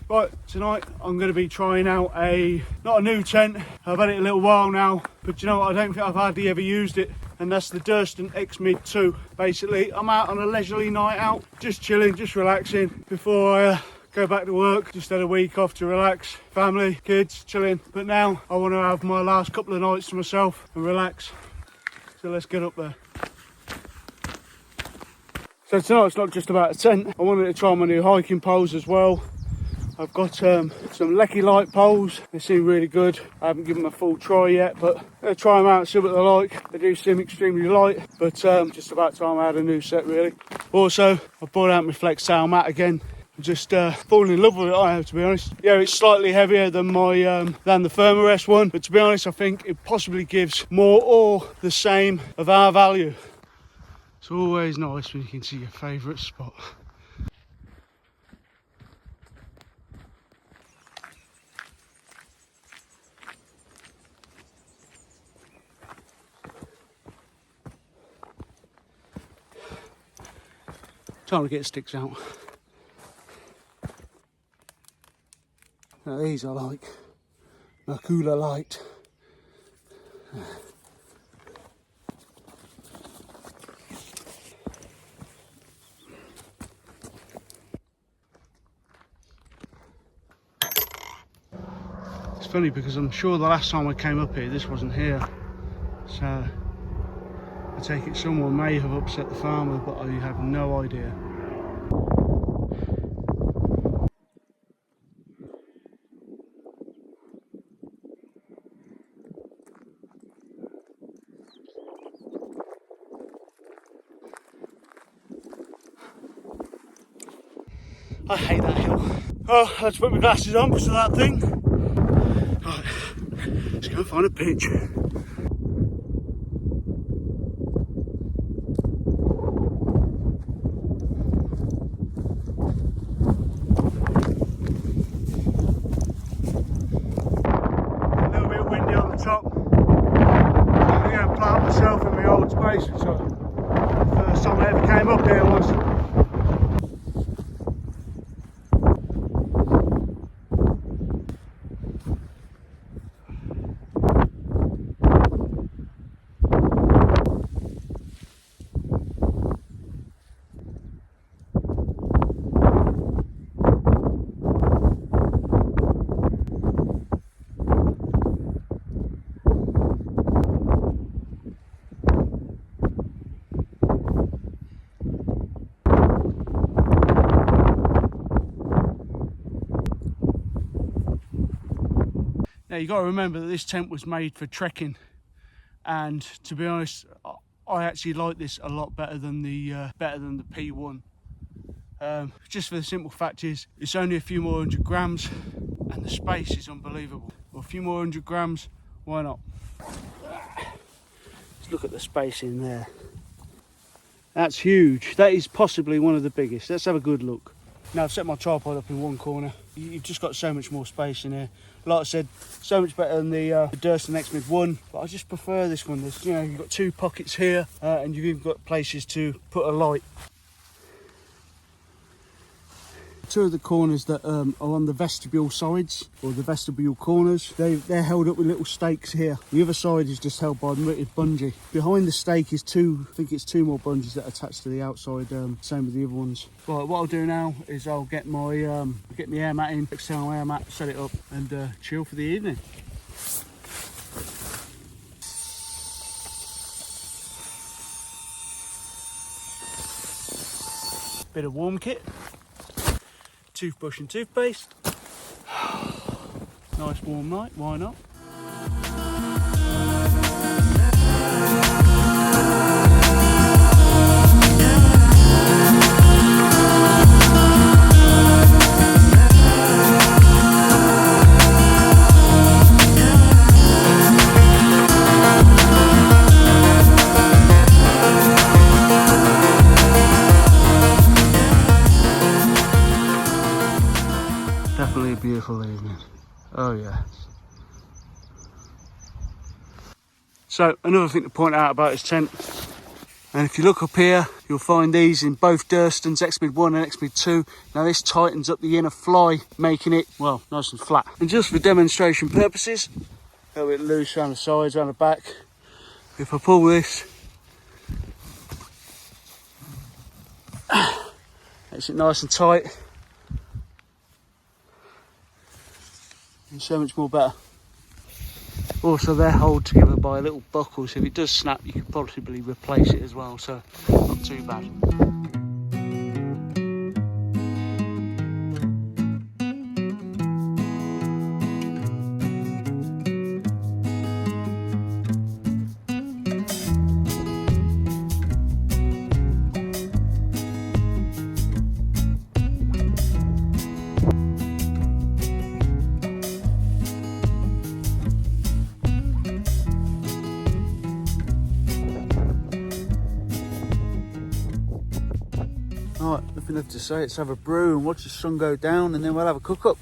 Right, tonight I'm going to be trying out not a new tent, I've had it a little while now, but you know what, I don't think I've hardly ever used it, and that's the Durston xmid 2. Basically, I'm out on a leisurely night out, just chilling, just relaxing before I go back to work. Just had a week off to relax, family, kids, chilling, but now I want to have my last couple of nights to myself and relax. So let's get up there. So tonight it's not just about a tent, I wanted to try my new hiking poles as well. I've got some Lecky light poles, they seem really good. I haven't given them a full try yet, but I'm going to try them out and see what they're like. They do seem extremely light, but just about time I had a new set really. Also, I brought out my flex sail mat again. I'm just falling in love with it, I have to be honest. Yeah, it's slightly heavier than my than the Thermarest one, but to be honest, I think it possibly gives more or the same of our value. It's always nice when you can see your favourite spot. Time to get sticks out. Now these are like Macula light. It's funny because I'm sure the last time I came up here this wasn't here, so I take it someone may have upset the farmer, but I have no idea. I hate that hill. Oh, I had to put my glasses on because of that thing. Right, let's go and find a pitch. A little bit windy on the top. I'm going to go and plant myself in my old space, which the first time I ever came up here was. Now you've got to remember that this tent was made for trekking, and to be honest, I actually like this a lot better than the P1. Just for the simple fact is, it's only a few more 100 grams, and the space is unbelievable. Well, a few more 100 grams, why not? Let's look at the space in there. That's huge. That is possibly one of the biggest. Let's have a good look. Now I've set my tripod up in one corner. You've just got so much more space in here. Like I said, so much better than the Durston xmid 1, but I just prefer this one. There's, you know, you've got two pockets here, and you've even got places to put a light. Two of the corners that are on the vestibule sides, or the vestibule corners, they're held up with little stakes here. The other side is just held by a knitted bungee. Behind the stake is I think it's two more bungees that are attached to the outside, same with the other ones. Right, what I'll do now is I'll get my Airmat in, external Airmat, set it up, and chill for the evening. Bit of warm kit. Toothbrush and toothpaste. Nice warm night, why not? Definitely a beautiful evening. Oh yeah. So another thing to point out about this tent, And if you look up here, you'll find these in both Durstons, xmid 1 and xmid 2. Now this tightens up the inner fly, making it, well, nice and flat. And just for demonstration purposes, a little bit loose around the sides, around the back. If I pull this, makes it nice and tight. And so much more better. Also, they're held together by a little buckle, so if it does snap, you could possibly replace it as well, so not too bad. Right, nothing left to say, let's have a brew and watch the sun go down, and then we'll have a cook up.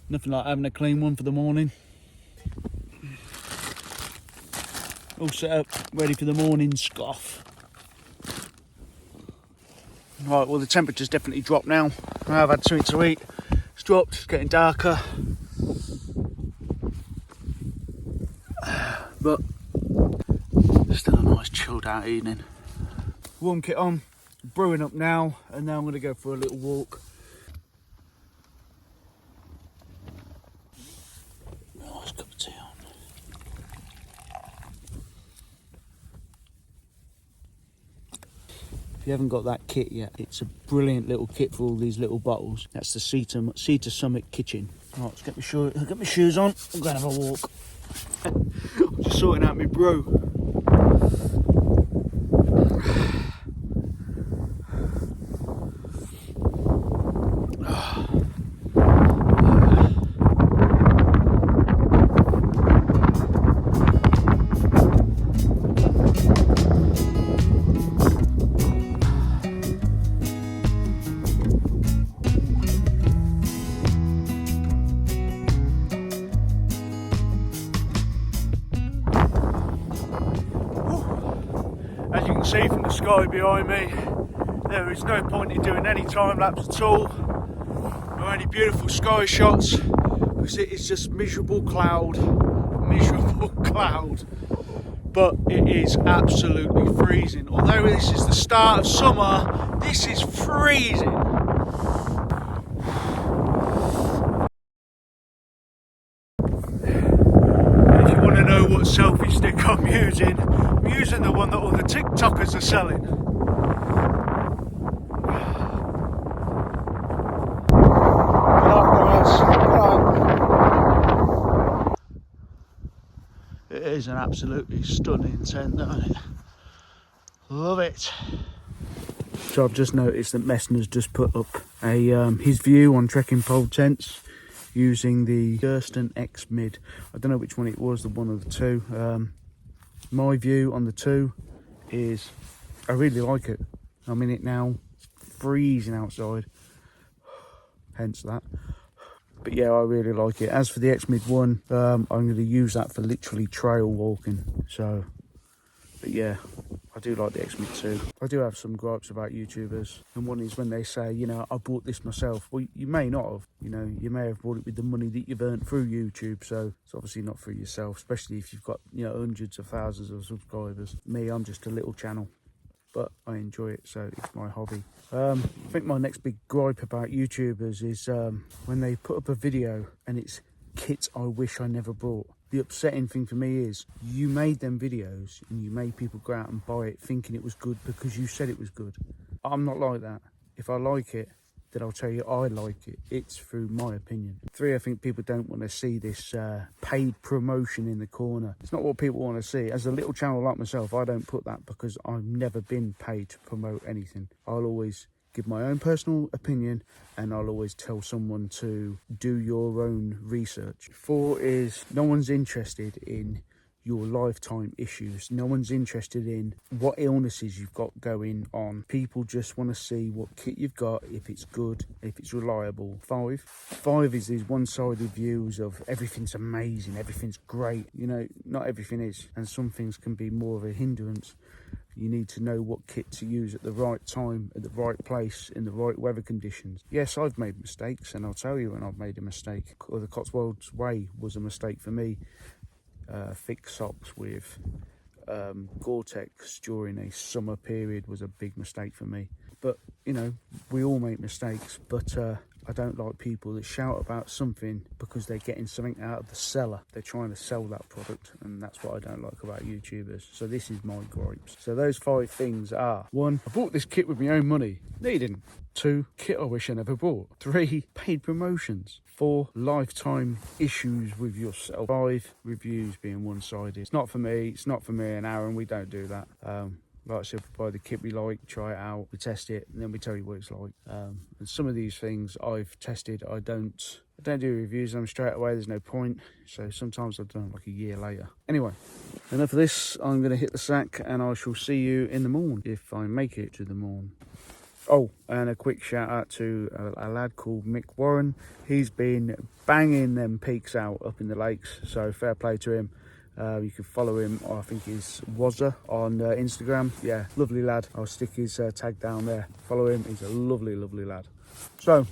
Nothing like having a clean one for the morning. All set up, ready for the morning scoff. Right, well the temperature's definitely dropped now. I've had something to eat. It's dropped, it's getting darker. But still a nice chilled out evening. Warm kit on, brewing up now, and now I'm going to go for a little walk. Nice cup of tea on. If you haven't got that kit yet, it's a brilliant little kit for all these little bottles. That's the Sea to Summit Kitchen. Right, let's get my shoes on. I'm going to have a walk. I'm just sorting out my brew. As you can see from the sky behind me, there is no point in doing any time lapse at all or any beautiful sky shots, because it is just miserable cloud. But it is absolutely freezing. Although this is the start of summer, this is freezing. If you want to know what selfie stick I'm using the one that all the TikTokers are selling. It It is an absolutely stunning tent, don't it? Love it. So I've just noticed that Messner's just put up a his view on trekking pole tents using the Durston xmid. I don't know which one it was, the one of the two. My view on the two is I really like it. I'm in it now, freezing outside, hence that. But yeah, I really like it. As for the xmid one, I'm going to use that for literally trail walking. So, but yeah, I do like the xmid too. I do have some gripes about YouTubers, and one is when they say, you know, I bought this myself. Well, you may not have. You know, you may have bought it with the money that you've earned through YouTube, so it's obviously not for yourself, especially if you've got, you know, hundreds of thousands of subscribers. Me, I'm just a little channel, but I enjoy it, so it's my hobby. I think my next big gripe about YouTubers is when they put up a video and it's kits I wish I never brought. The upsetting thing for me is you made them videos and you made people go out and buy it thinking it was good because you said it was good. I'm not like that. If I like it, then I'll tell you I like it. It's through my opinion. 3, I think people don't want to see this paid promotion in the corner. It's not what people want to see. As a little channel like myself, I don't put that because I've never been paid to promote anything. I'll always give my own personal opinion, and I'll always tell someone to do your own research. 4 is no one's interested in your lifetime issues. No one's interested in what illnesses you've got going on. People just want to see what kit you've got, if it's good, if it's reliable. 5 is these one-sided views of everything's amazing, everything's great. You know, not everything is, and some things can be more of a hindrance. You need to know what kit to use at the right time, at the right place, in the right weather conditions. Yes, I've made mistakes, and I'll tell you when I've made a mistake. Or the Cotswolds Way was a mistake for me. Thick socks with Gore-Tex during a summer period was a big mistake for me. But, you know, we all make mistakes, but I don't like people that shout about something because they're getting something out of the cellar. They're trying to sell that product, and that's what I don't like about YouTubers. So this is my gripes. So those 5 things are: 1, I bought this kit with my own money. No, you didn't. 2, kit I wish I never bought. 3, paid promotions. 4, lifetime issues with yourself. 5, reviews being one-sided. It's not for me. It's not for me and Aaron. We don't do that. Like I said, we buy the kit we like, try it out, we test it, and then we tell you what it's like. And some of these things I've tested, I don't do reviews on them straight away. There's no point. So sometimes I've done it like a year later. Anyway, enough of this. I'm going to hit the sack, and I shall see you in the morn, if I make it to the morn. Oh, and a quick shout out to a lad called Mick Warren. He's been banging them peaks out up in the lakes, so fair play to him. You can follow him, I think he's Wazza on Instagram. Yeah, lovely lad. I'll stick his tag down there. Follow him, he's a lovely, lovely lad. So,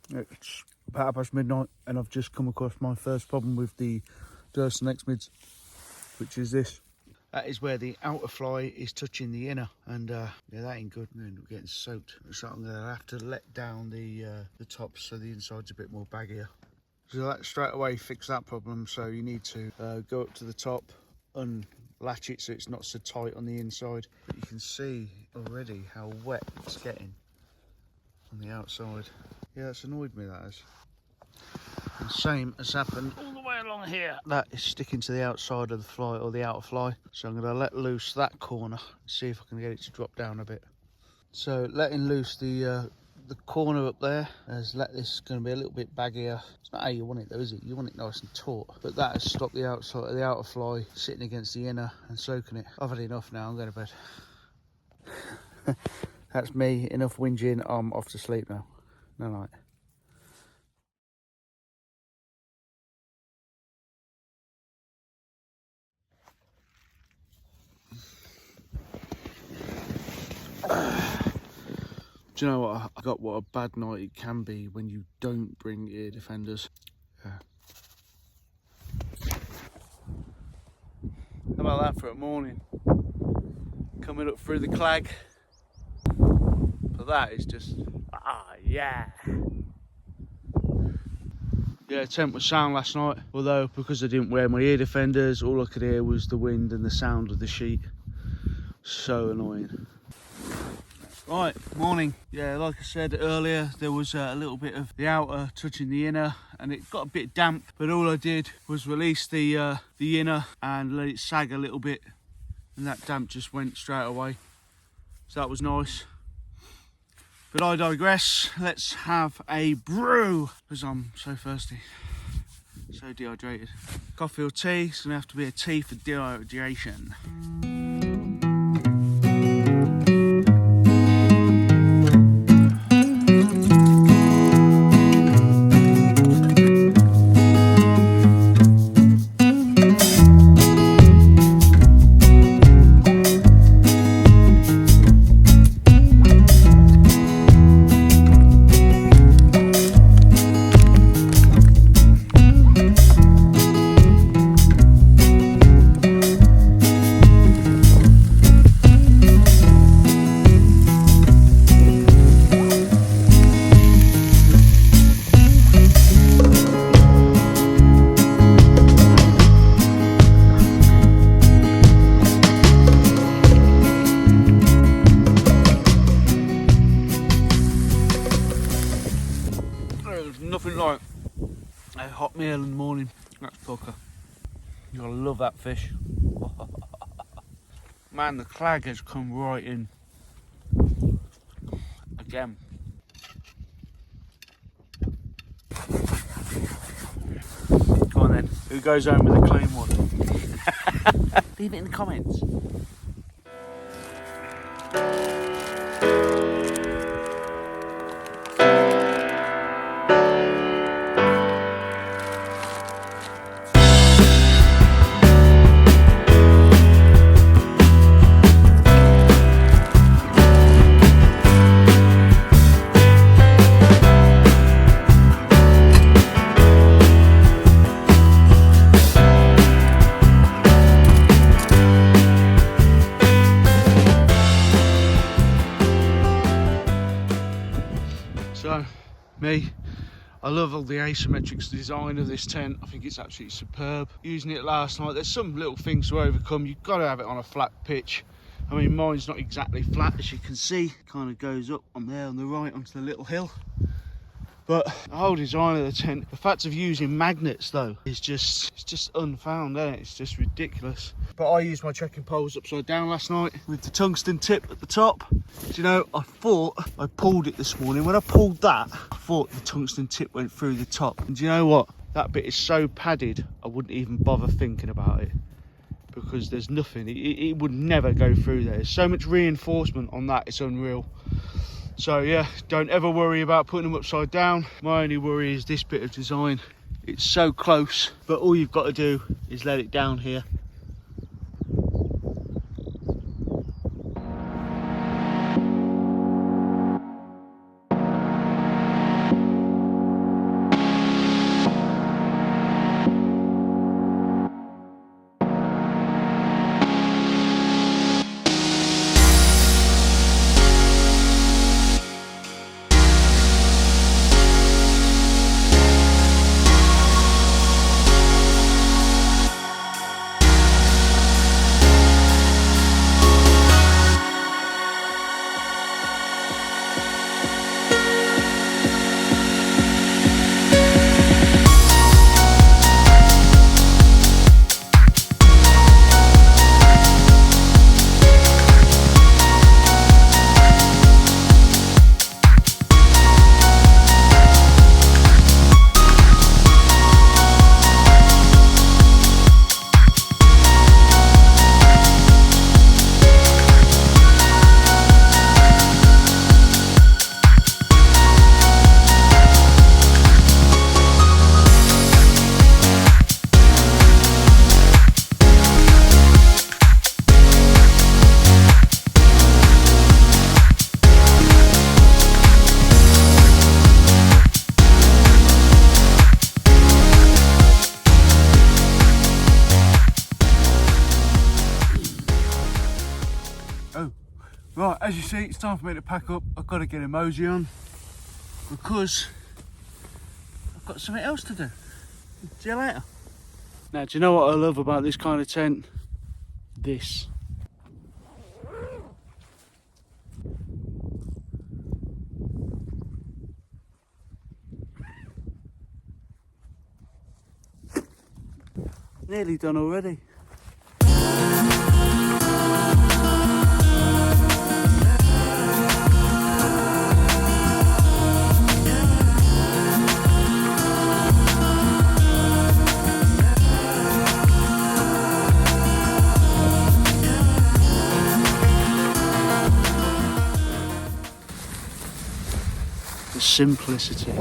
it's about past midnight, and I've just come across my first problem with the Durston xmids, which is this. That is where the outer fly is touching the inner, and yeah, that ain't good. I'm going to end up getting soaked. So I'm going to have to let down the top so the inside's a bit more baggier. So that straight away fixed that problem. So you need to go up to the top, unlatch it so it's not so tight on the inside. But you can see already how wet it's getting on the outside. Yeah, that's annoyed me, that has. And same has happened all the way along here. That is sticking to the outside of the fly, or the outer fly. So I'm going to let loose that corner and see if I can get it to drop down a bit. So letting loose the corner up there has let this going to be a little bit baggier. It's not how you want it though, is it? You want it nice and taut. But that has stopped the outside of the outer fly sitting against the inner and soaking it. I've had enough now, I'm going to bed. That's me, enough whinging, I'm off to sleep now. No night. Do you know what? I got what a bad night it can be when you don't bring ear defenders. Yeah. How about that for a morning? Coming up through the clag. But that is just, yeah. Yeah, tent was sound last night. Although, because I didn't wear my ear defenders, all I could hear was the wind and the sound of the sheet. So annoying. Right, morning. Yeah, like I said earlier, there was a little bit of the outer touching the inner and it got a bit damp, but all I did was release the inner and let it sag a little bit, and that damp just went straight away. So that was nice. But I digress. Let's have a brew because I'm so thirsty, so dehydrated. Coffee or tea? It's gonna have to be a tea for dehydration. Nothing like a hot meal in the morning. That's pucker. You gotta love that fish. Man, the clag has come right in. Again. Go on then. Who goes home with a clean one? Leave it in the comments. So, me, I love all the asymmetrics design of this tent. I think it's absolutely superb. Using it last night, there's some little things to overcome. You've got to have it on a flat pitch. I mean, mine's not exactly flat, as you can see. Kind of goes up on there on the right onto the little hill. But the whole design of the tent, the fact of using magnets though, is just unfound, isn't it? It's just ridiculous. But I used my trekking poles upside down last night with the tungsten tip at the top. Do you know, I thought I pulled it this morning. When I pulled that, I thought the tungsten tip went through the top. And do you know what? That bit is so padded, I wouldn't even bother thinking about it. Because there's nothing, it would never go through there. There's so much reinforcement on that, it's unreal. So yeah, don't ever worry about putting them upside down. My only worry is this bit of design. It's so close, but all you've got to do is let it down here. Right, as you see, it's time for me to pack up. I've got to get a mosey on because I've got something else to do. See you later. Now, do you know what I love about this kind of tent? This. Nearly done already. The simplicity.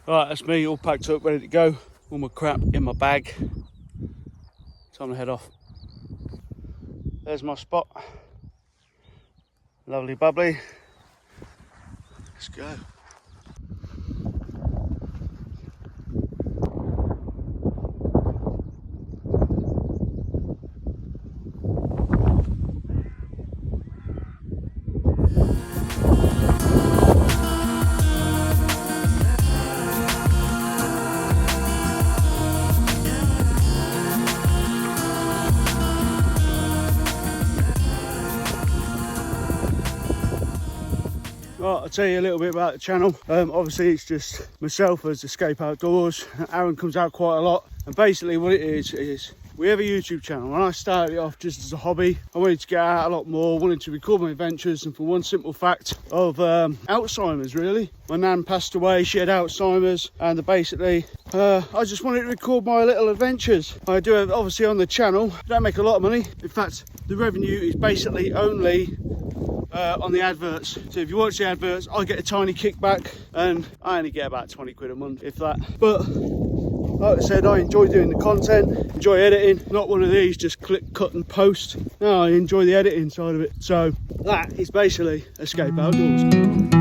Right, that's me all packed up, ready to go. All my crap in my bag. Time to head off. There's my spot. Lovely bubbly. Let's go. Right, I'll tell you a little bit about the channel. Obviously it's just myself as Escape Outdoors. Aaron comes out quite a lot, and basically what it is we have a YouTube channel. When I started it off just as a hobby, I wanted to get out a lot more, wanted to record my adventures, and for one simple fact of Alzheimer's really. My nan passed away, she had Alzheimer's, and basically I just wanted to record my little adventures. I do it obviously on the channel, don't make a lot of money. In fact, the revenue is basically only on the adverts. So if you watch the adverts, I get a tiny kickback, and I only get about 20 quid a month, if that. But like I said, I enjoy doing the content, enjoy editing. Not one of these just click, cut and post. No, I enjoy the editing side of it. So that is basically Escape Outdoors.